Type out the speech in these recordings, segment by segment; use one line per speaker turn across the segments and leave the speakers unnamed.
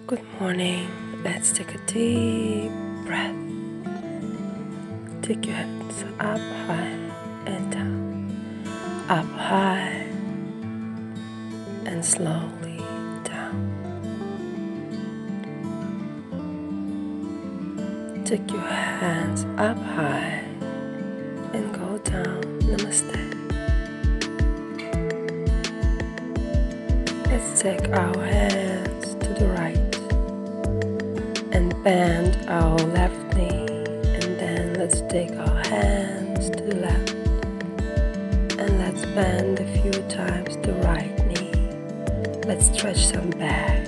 Good morning. Let's take a deep breath. Take your hands up high and down, up high and slowly down. Take your hands up high and go down. Namaste. Let's take our hands to the right and bend our left knee, and then let's take our hands to the left and let's bend a few times the right knee. Let's stretch some back.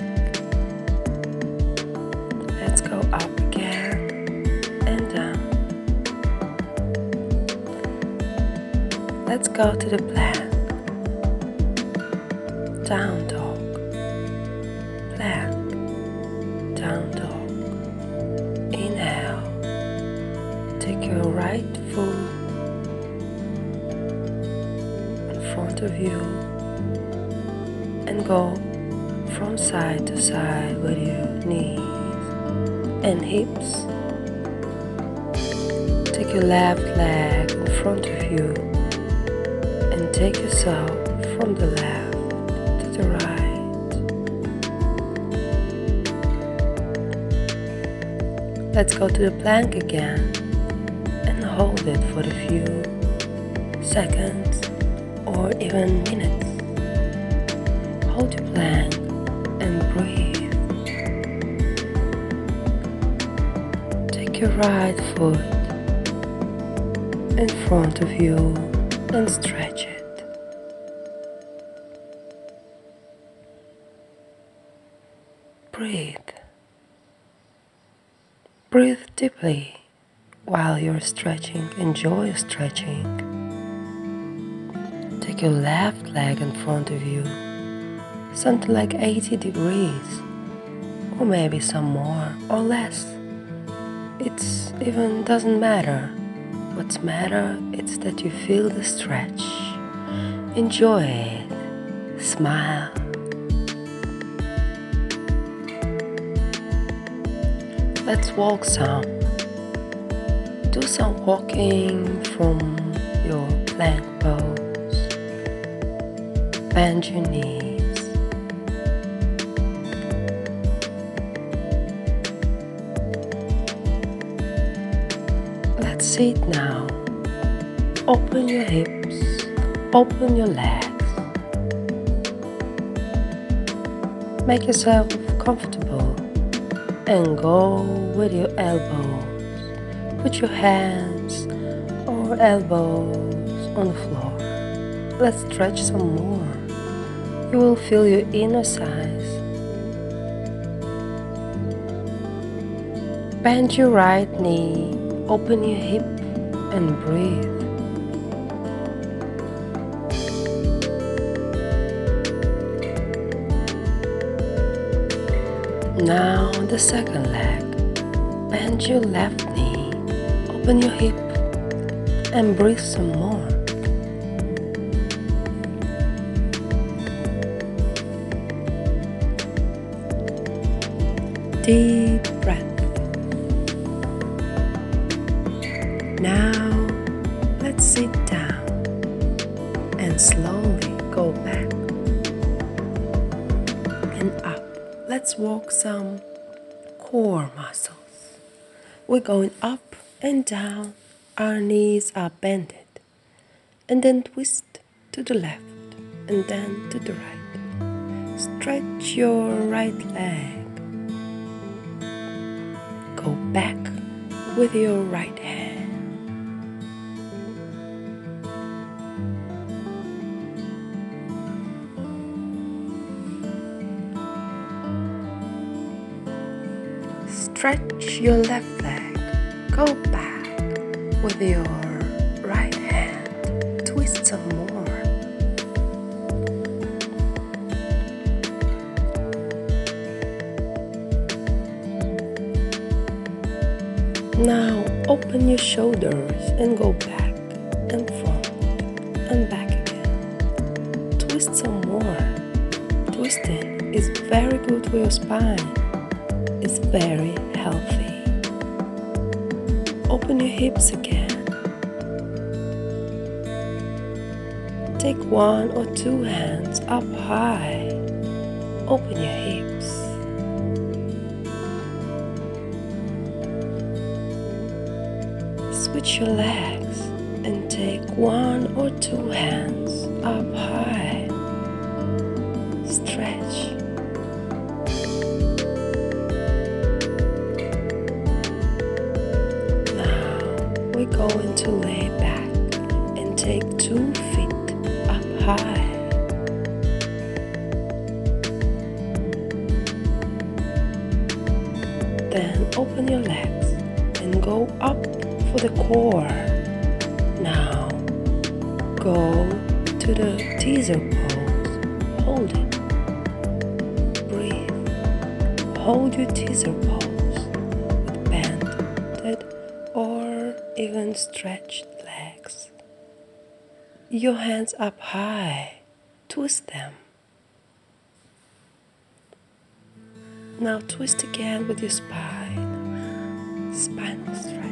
Let's go up again and down. Let's go to the plank. Down dog, plank, down dog. Inhale, take your right foot in front of you and go from side to side with your knees and hips. Take your left leg in front of you and take yourself from the left to the right. Let's go to the plank again and hold it for a few seconds or even minutes. Hold your plank and breathe. Take your right foot in front of you and stretch it. Breathe. Breathe deeply while you're stretching. Enjoy stretching. Take your left leg in front of you, something like 80 degrees, or maybe some more or less. It even doesn't matter. What's matter is that you feel the stretch. Enjoy it. Smile. Let's walk some. Do some walking from your plank pose. Bend your knees. Let's sit now. Open your hips. Open your legs. Make yourself comfortable. And go with your elbows. Put your hands or elbows on the floor. Let's stretch some more. You will feel your inner thighs. Bend your right knee, open your hip and breathe. Now the second leg. Bend your left knee, open your hip and breathe some more. Deep breath. Now let's sit down and slowly go back and up. Let's walk some core muscles. We're going up and down. Our knees are bended. And then twist to the left and then to the right. Stretch your right leg. Go back with your right hand. Stretch your left leg. Go back with your right hand. Twist some more. Now open your shoulders and go back and front and back again. Twist some more. Twisting is very good for your spine. is very healthy. Open your hips again. Take one or two hands up high. Open your hips. Switch your legs and take one or two hands up high. Stretch. Now we're going to lay back and take 2 feet up high. Then open your legs and go up for the core. Now go to the teaser pose. Hold it. Breathe. Hold your teaser pose with bended or even stretched legs. Your hands up high. Twist them. Now twist again with your spine. Spinal stretch.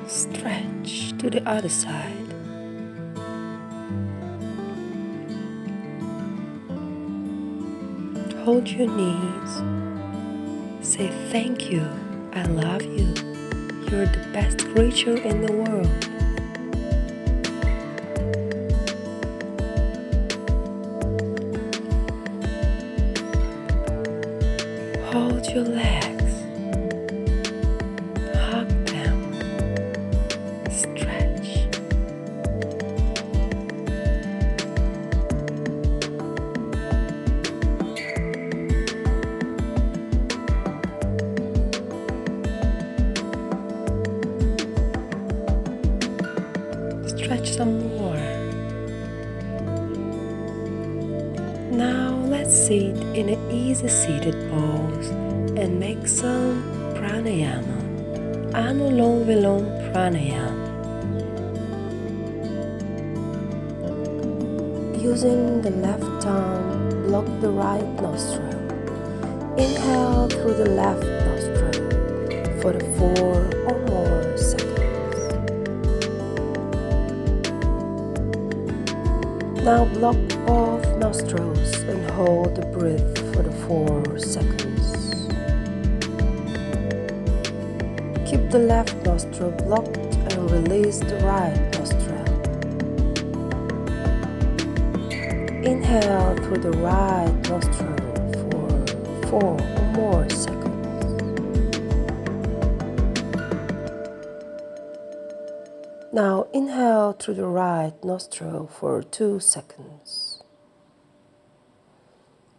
Stretch to the other side. Hold your knees. Say thank you, I love you. You're the best creature in the world. Hold your legs. Hug them. Stretch. Stretch some more. Now let's sit in an easy seated pose and make some Pranayama. Anulom Vilom Pranayama. Using the left thumb, block the right nostril. Inhale through the left nostril for the 4 or more seconds. Now block both nostrils and hold the breath for the 4 seconds. Keep the left nostril blocked and release the right nostril. Inhale through the right nostril for 4 or more seconds. Now inhale through the right nostril for 2 seconds.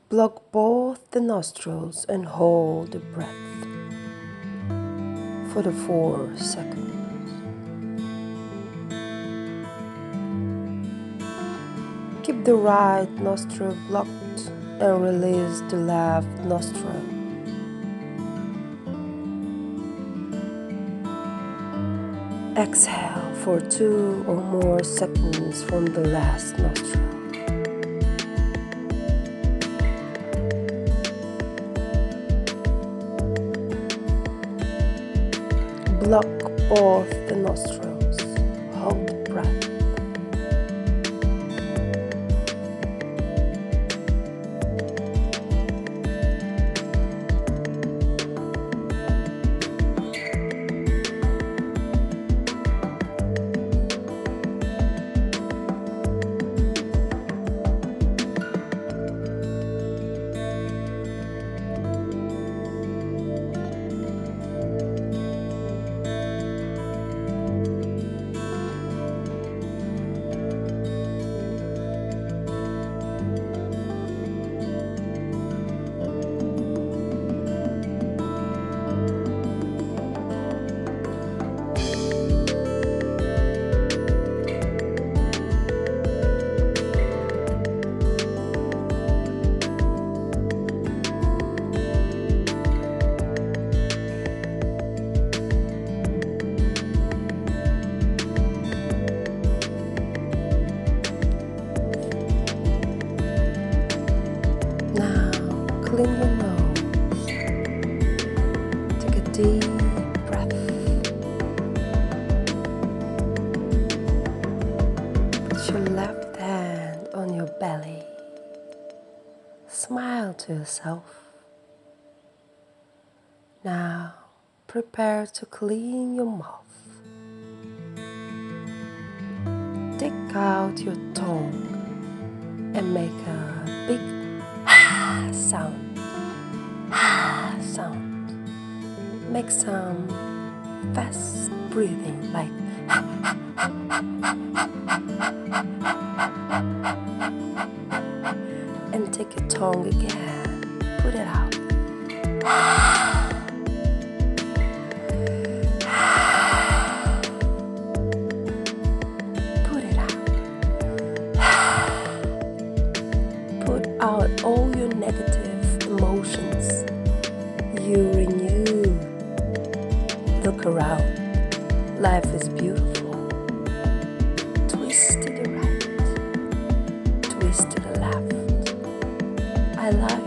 Block both the nostrils and hold the breath for the 4 seconds. Keep the right nostril blocked and release the left nostril. Exhale for 2 or more seconds from the last nostril. Block both the nostrils. Hold the breath. clean your nose. Take a deep breath. Put your left hand on your belly. Smile to yourself. Now prepare to clean your mouth. Take out your tongue and make a big sound. Sound. Make some fast breathing like and take your tongue again. Put it out. Put it out. Put out all your negative emotions. You renew. Look around. Life is beautiful. Twist to the right. Twist to the left. I love you.